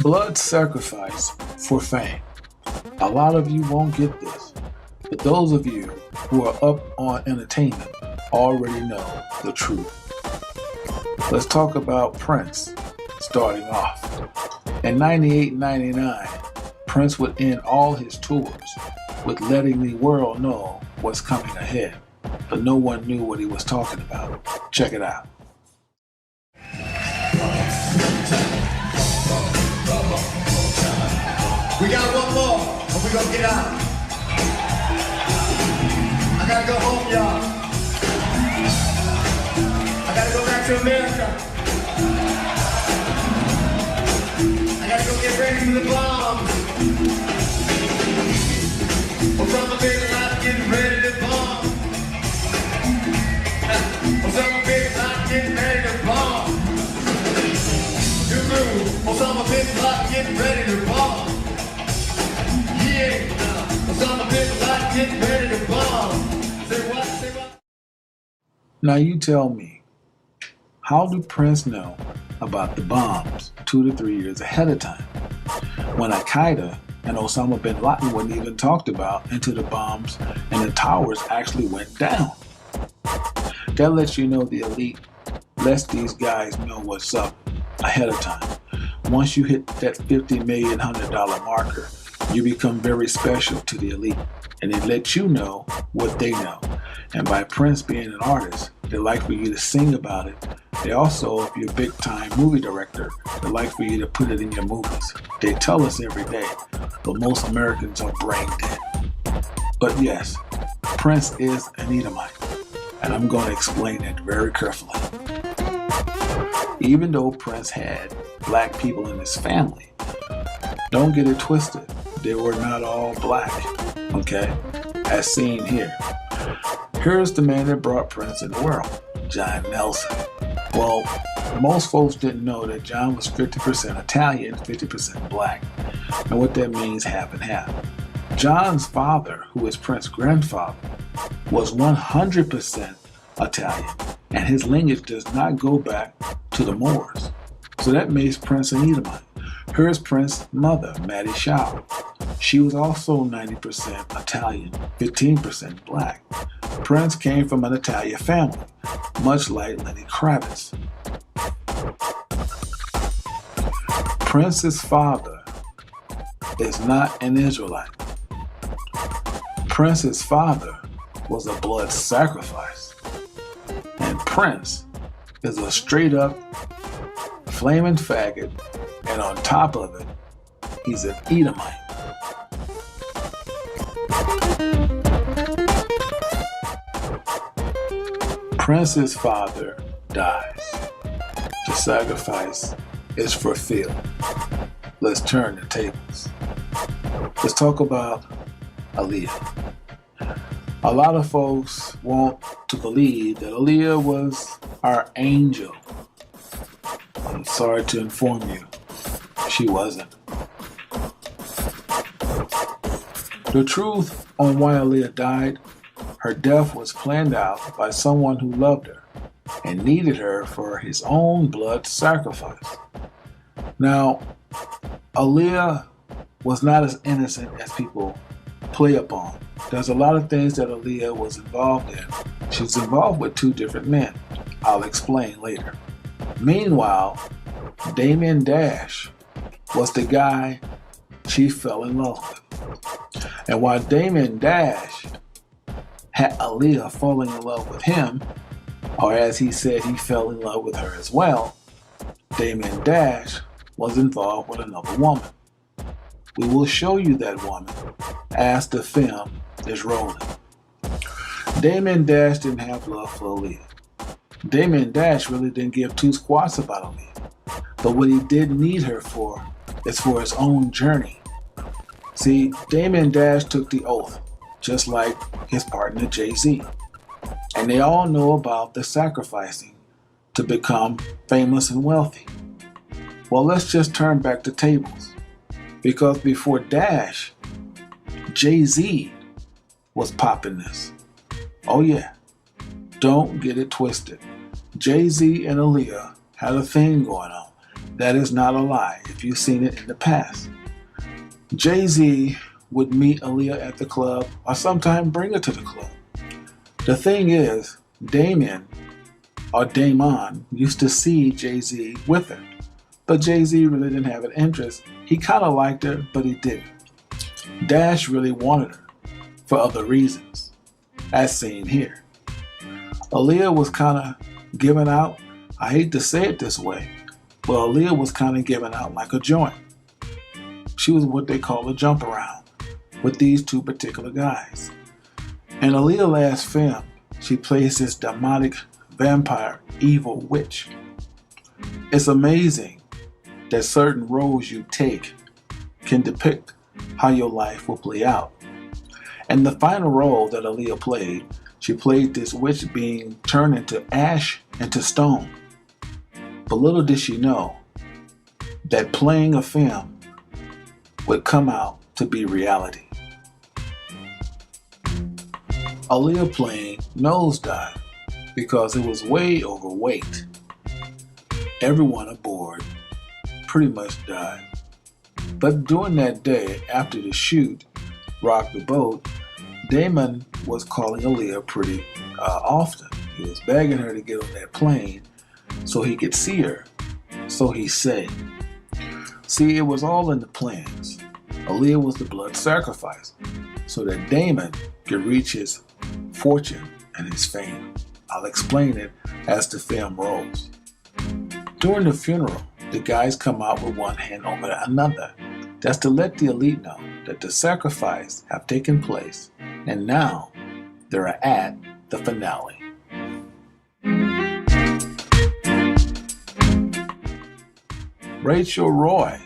Blood sacrifice for fame. A lot of you won't get this, but those of you who are up on entertainment already know the truth. Let's talk about Prince starting off. In 98 99, Prince would end all his tours with letting the world know what's coming ahead, but no one knew what he was talking about. Check it out. We got one more, and we gonna get out. I gotta go home, y'all. I gotta go back to America. I gotta go get ready for the bombs. Osama bin Laden getting ready to bomb. Osama bin Laden getting ready to bomb. Osama bin Laden getting ready to bomb. Osama bin Laden getting ready to bomb. Say what? Say what? Now you tell me, how do Prince know about the bombs 2 to 3 years ahead of time, when Al-Qaeda and Osama bin Laden wasn't even talked about until the bombs and the towers actually went down? That lets you know the elite lets these guys know what's up ahead of time. Once you hit that $50 million marker, you become very special to the elite, and they let you know what they know. And by Prince being an artist, they like for you to sing about it. They also, if you're a big time movie director, they like for you to put it in your movies. They tell us every day, but most Americans are brain dead. But yes, Prince is an Edomite, and I'm going to explain it very carefully. Even though Prince had black people in his family, don't get it twisted. They were not all black, okay? As seen here. Here's the man that brought Prince in the world, John Nelson. Well, most folks didn't know that John was 50% Italian, 50% black. And what that means, half and half. John's father, who is Prince's grandfather, was 100% Italian, and his lineage does not go back to the Moors. So that makes Prince an Edomite. Here's Prince's mother, Maddie Shaw. She was also 90% Italian, 15% black. Prince came from an Italian family, much like Lenny Kravitz. Prince's father is not an Israelite. Prince's father was a blood sacrifice. And Prince is a straight up flaming faggot, and on top of it, he's an Edomite. Prince's father dies. The sacrifice is fulfilled. Let's turn the tables. Let's talk about Aaliyah. A lot of folks want to believe that Aaliyah was our angel. I'm sorry to inform you, she wasn't. The truth on why Aaliyah died: her death was planned out by someone who loved her and needed her for his own blood sacrifice. Now, Aaliyah was not as innocent as people play upon. There's a lot of things that Aaliyah was involved in. She's involved with 2 different men. I'll explain later. Meanwhile, Damien Dash was the guy she fell in love with. And while Damien Dash had Aaliyah falling in love with him, or as he said, he fell in love with her as well, Damien Dash was involved with another woman. We will show you that woman as the film is rolling. Damien Dash didn't have love for Aaliyah. Damien Dash really didn't give 2 squats about Aaliyah. But what he did need her for is for his own journey. See, Damien Dash took the oath, just like his partner Jay-Z. And they all know about the sacrificing to become famous and wealthy. Well, let's just turn back the tables. Because before Dash, Jay-Z was popping this. Oh yeah, don't get it twisted. Jay-Z and Aaliyah had a thing going on. That is not a lie if you've seen it in the past. Jay-Z would meet Aaliyah at the club or sometimes bring her to the club. The thing is, Damon used to see Jay-Z with her, but Jay-Z really didn't have an interest. He kind of liked her, but he didn't. Dash really wanted her for other reasons, as seen here. Aaliyah was kind of giving out, I hate to say it this way, but Aaliyah was kind of giving out like a joint. She was what they call a jump around with these two particular guys. In Aaliyah's last film, she plays this demonic vampire evil witch. It's amazing that certain roles you take can depict how your life will play out. And the final role that Aaliyah played, she played this witch being turned into ash into stone. But little did she know that playing a film would come out to be reality. Aaliyah playing Nosedive because it was way overweight. Everyone aboard pretty much died. But during that day, after the shoot, Rock the Boat, Damon was calling Aaliyah pretty often. He was begging her to get on that plane so he could see her, so he said. See, it was all in the plans. Aaliyah was the blood sacrifice so that Damon could reach his fortune and his fame. I'll explain it as the film rolls. During the funeral, the guys come out with one hand over another. That's to let the elite know that the sacrifice have taken place and now they're at the finale. Rachel Roy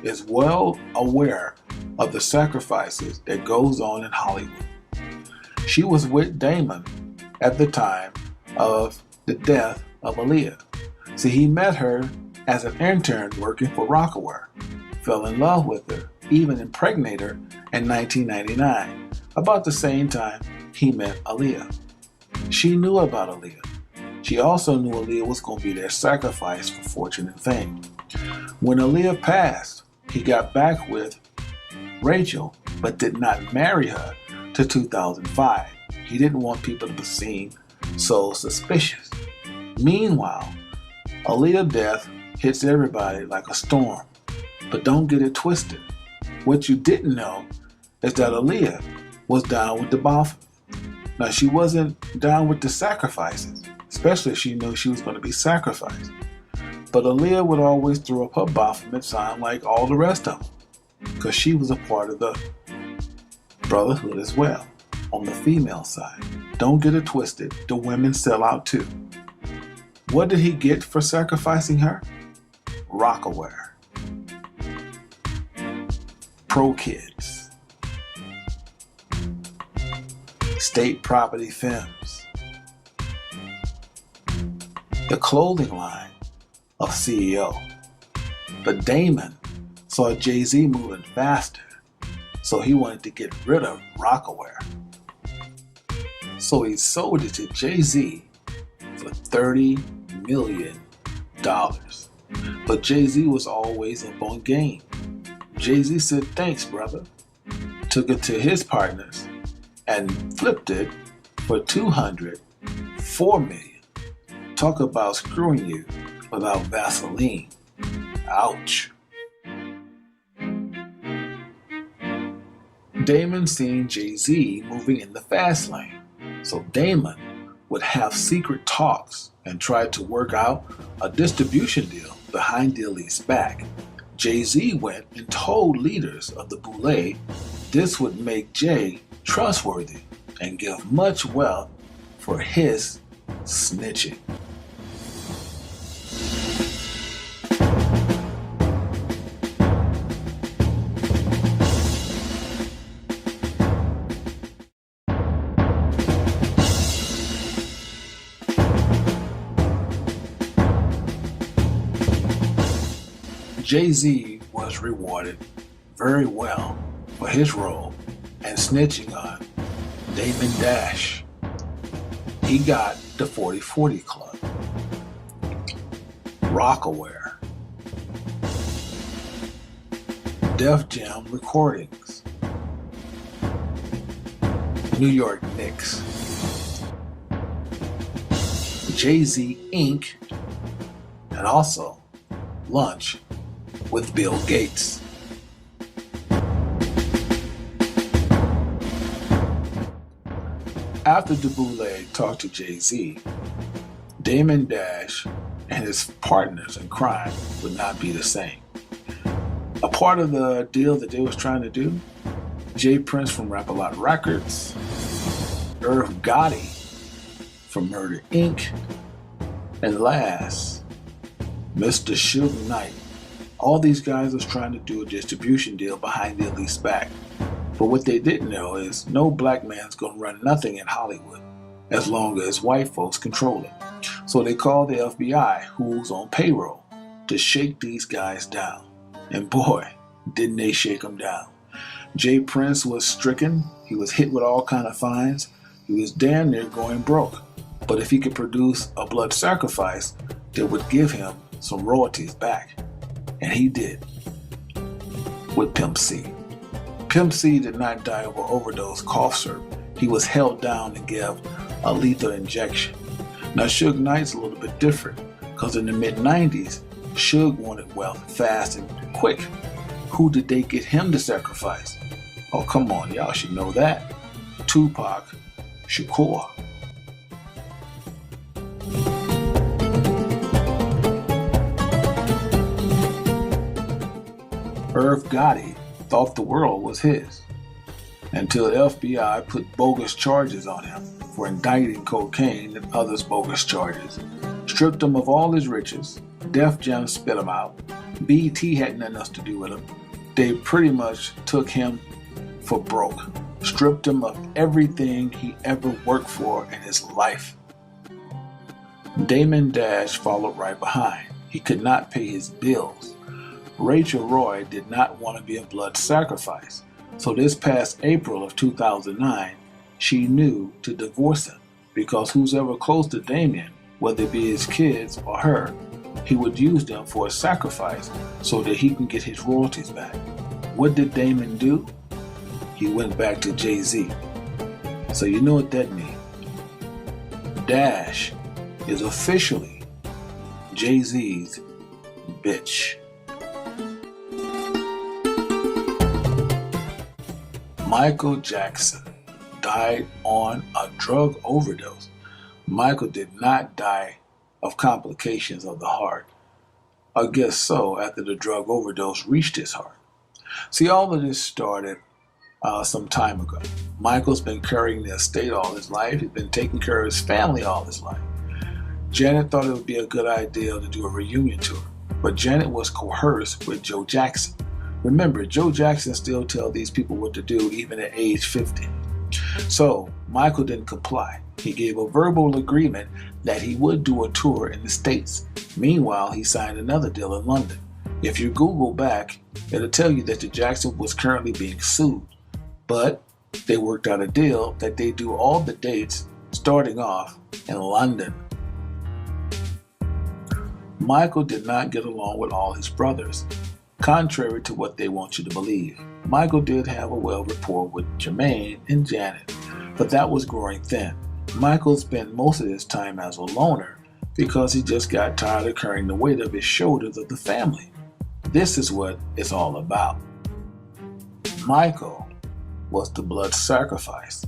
is well aware of the sacrifices that goes on in Hollywood. She was with Damon at the time of the death of Aaliyah. See, he met her as an intern working for Rocawear, fell in love with her, even impregnated her in 1999, about the same time he met Aaliyah. She knew about Aaliyah. She also knew Aaliyah was going to be their sacrifice for fortune and fame. When Aaliyah passed, he got back with Rachel, but did not marry her to 2005. He didn't want people to be seen so suspicious. Meanwhile, Aaliyah's death hits everybody like a storm. But don't get it twisted. What you didn't know is that Aaliyah was down with the Baphomet. Now, she wasn't down with the sacrifices, especially if she knew she was going to be sacrificed. But Aaliyah would always throw up her Baphomet sign like all the rest of them, because she was a part of the brotherhood as well, on the female side. Don't get it twisted, the women sell out too. What did he get for sacrificing her? Rocawear, Pro Kids, State Property Films, the clothing line of CEO. But Damon saw Jay-Z moving faster, so he wanted to get rid of Rocawear. So he sold it to Jay-Z for $30 million. But Jay-Z was always up on game. Jay-Z said, "Thanks, brother." Took it to his partners and flipped it for $204 million. Talk about screwing you without Vaseline. Ouch. Damon seen Jay-Z moving in the fast lane, so Damon would have secret talks and try to work out a distribution deal behind the elite's back. Jay-Z went and told leaders of the Boule this would make Jay trustworthy and give much wealth for his snitching. Jay-Z was rewarded very well for his role in snitching on Damon Dash. He got the 40/40 Club, Rocawear, Def Jam Recordings, New York Knicks, Jay-Z Inc., and also Lunch with Bill Gates. After DeBoule talked to Jay-Z, Damon Dash and his partners in crime would not be the same. A part of the deal that they was trying to do, J. Prince from Rap-A-Lot Records, Irv Gotti from Murder Inc., and last, Mr. Suge Knight. All these guys was trying to do a distribution deal behind the Elites back. But what they didn't know is no black man's gonna run nothing in Hollywood as long as white folks control it. So they called the FBI, who's on payroll, to shake these guys down. And boy, didn't they shake them down. J. Prince was stricken. He was hit with all kind of fines. He was damn near going broke. But if he could produce a blood sacrifice that would give him some royalties back. And he did. With Pimp C. Pimp C did not die of an overdose cough syrup. He was held down and gave a lethal injection. Now Suge Knight's a little bit different, because in the mid-90s, Suge wanted wealth fast and quick. Who did they get him to sacrifice? Oh, come on, y'all should know that. Tupac Shakur. Irv Gotti thought the world was his until the FBI put bogus charges on him for indicting cocaine and others bogus charges, stripped him of all his riches. Def Jam spit him out. BET had nothing else to do with him. They pretty much took him for broke, stripped him of everything he ever worked for in his life. Damon Dash followed right behind. He could not pay his bills. Rachel Roy did not want to be a blood sacrifice, so this past April of 2009, she knew to divorce him because who's ever close to Damien, whether it be his kids or her, he would use them for a sacrifice so that he can get his royalties back. What did Damon do? He went back to Jay-Z. So you know what that means. Dash is officially Jay-Z's bitch. Michael Jackson died on a drug overdose. Michael did not die of complications of the heart. I guess so, after the drug overdose reached his heart. See, all of this started some time ago. Michael's been carrying the estate all his life. He's been taking care of his family all his life. Janet thought it would be a good idea to do a reunion tour, but Janet was coerced with Joe Jackson. Remember, Joe Jackson still tells these people what to do even at age 50. So Michael didn't comply. He gave a verbal agreement that he would do a tour in the States. Meanwhile, he signed another deal in London. If you Google back, it'll tell you that the Jackson was currently being sued. But they worked out a deal that they do all the dates starting off in London. Michael did not get along with all his brothers, contrary to what they want you to believe. Michael did have a well rapport with Jermaine and Janet, but that was growing thin. Michael spent most of his time as a loner because he just got tired of carrying the weight of his shoulders of the family. This is what it's all about. Michael was the blood sacrifice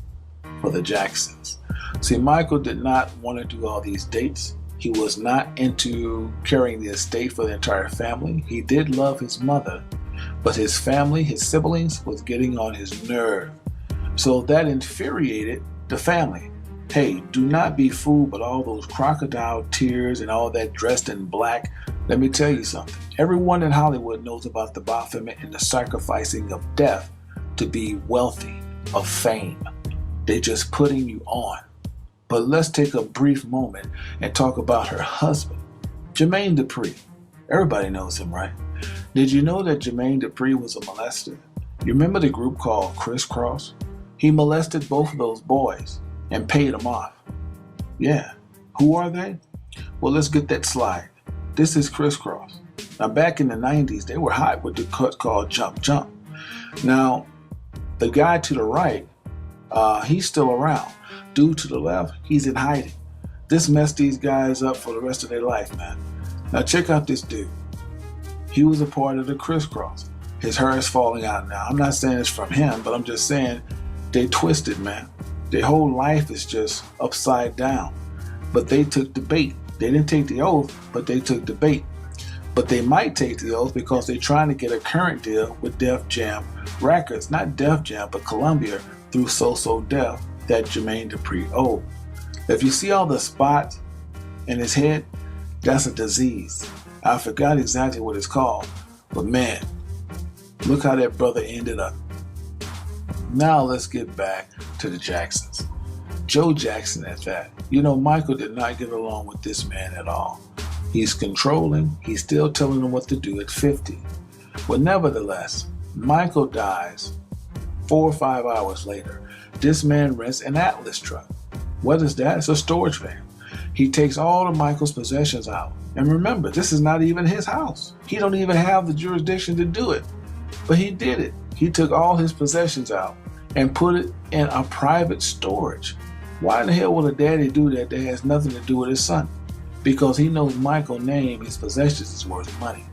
for the Jacksons. See, Michael did not want to do all these dates. He was not into carrying the estate for the entire family. He did love his mother, but his family, his siblings, was getting on his nerve. So that infuriated the family. Hey, do not be fooled by all those crocodile tears and all that dressed in black. Let me tell you something. Everyone in Hollywood knows about the Baphomet and the sacrificing of death to be wealthy, of fame. They're just putting you on. But let's take a brief moment and talk about her husband, Jermaine Dupri. Everybody knows him, right? Did you know that Jermaine Dupri was a molester? You remember the group called Criss Cross? He molested both of those boys and paid them off. Yeah. Who are they? Well, let's get that slide. This is Criss Cross. Now, back in the 90s, they were hot with the cut called Jump Jump. Now, the guy to the right, he's still around. Dude to the left, he's in hiding. This messed these guys up for the rest of their life, man. Now, check out this dude. He was a part of the crisscross. His hair is falling out now. I'm not saying it's from him, but I'm just saying they twisted, man. Their whole life is just upside down. But they took the bait. They didn't take the oath, but they took the bait. But they might take the oath because they're trying to get a current deal with Def Jam Records. Not Def Jam, but Columbia through So So Def that Jermaine Dupri owed. If you see all the spots in his head, that's a disease. I forgot exactly what it's called, but man, look how that brother ended up. Now let's get back to the Jacksons. Joe Jackson at that. You know, Michael did not get along with this man at all. He's controlling. He's still telling him what to do at 50. But nevertheless, Michael dies 4 or 5 hours later. This man rents an Atlas truck. What is that? It's a storage van. He takes all of Michael's possessions out. And remember, this is not even his house. He don't even have the jurisdiction to do it. But he did it. He took all his possessions out and put it in a private storage. Why in the hell would a daddy do that that has nothing to do with his son? Because he knows Michael's name, his possessions is worth money.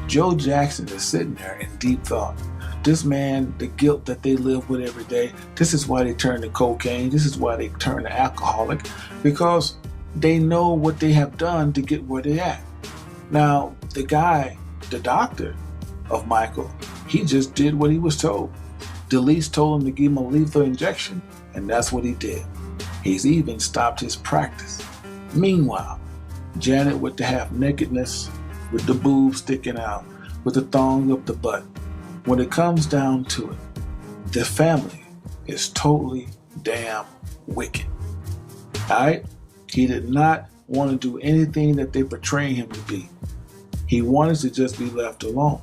Joe Jackson is sitting there in deep thought. This man, the guilt that they live with every day, this is why they turn to cocaine, this is why they turn to alcoholic, because they know what they have done to get where they're at. Now, the guy, the doctor of Michael, he just did what he was told. DeLeese told him to give him a lethal injection, and that's what he did. He's even stopped his practice. Meanwhile, Janet with the half-nakedness, with the boobs sticking out, with the thong up the butt. When it comes down to it, the family is totally damn wicked. Alright? He did not want to do anything that they portray him to be. He wanted to just be left alone.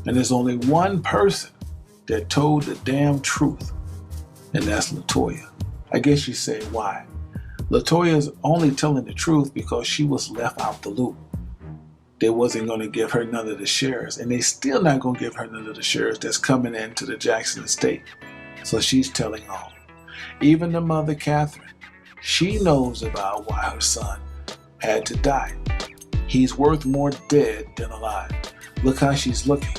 And there's only one person that told the damn truth, and that's LaToya. I guess you say why. LaToya is only telling the truth because she was left out the loop. They wasn't going to give her none of the shares, and they still not going to give her none of the shares that's coming into the Jackson estate. So she's telling all. Even the mother, Catherine, she knows about why her son had to die. He's worth more dead than alive. Look how she's looking.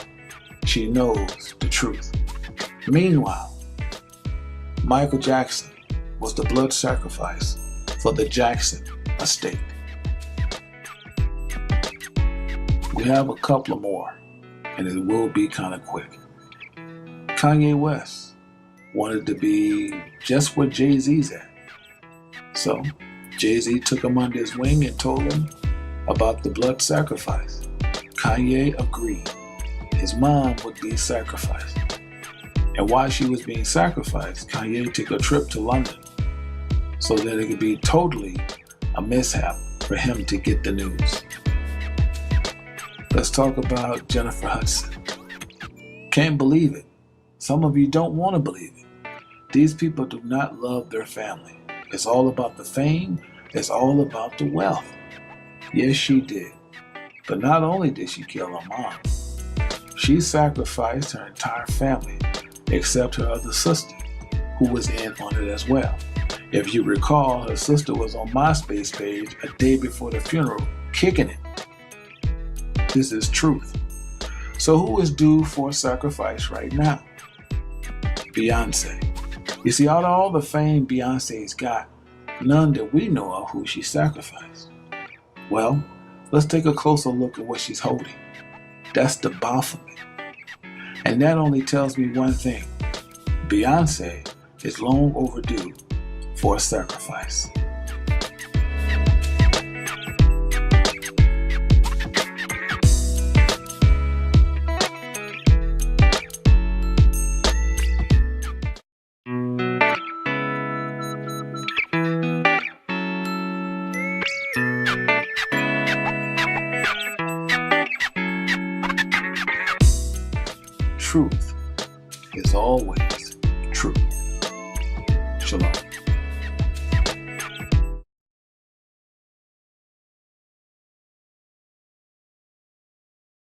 She knows the truth. Meanwhile, Michael Jackson was the blood sacrifice for the Jackson estate. We have a couple of more, and it will be kind of quick. Kanye West wanted to be just where Jay-Z's at. So Jay-Z took him under his wing and told him about the blood sacrifice. Kanye agreed. His mom would be sacrificed. And while she was being sacrificed, Kanye took a trip to London so that it could be totally a mishap for him to get the news. Let's talk about Jennifer Hudson. Can't believe it. Some of you don't want to believe it. These people do not love their family. It's all about the fame. It's all about the wealth. Yes, she did. But not only did she kill her mom, she sacrificed her entire family except her other sister, who was in on it as well. If you recall, her sister was on MySpace page a day before the funeral, kicking it. This is truth. So who is due for sacrifice right now? Beyonce. You see, out of all the fame Beyonce's got, none that we know of who she sacrificed. Well, let's take a closer look at what she's holding. That's the Baphomet. And that only tells me one thing. Beyonce is long overdue for a sacrifice. Truth is always true. Shalom.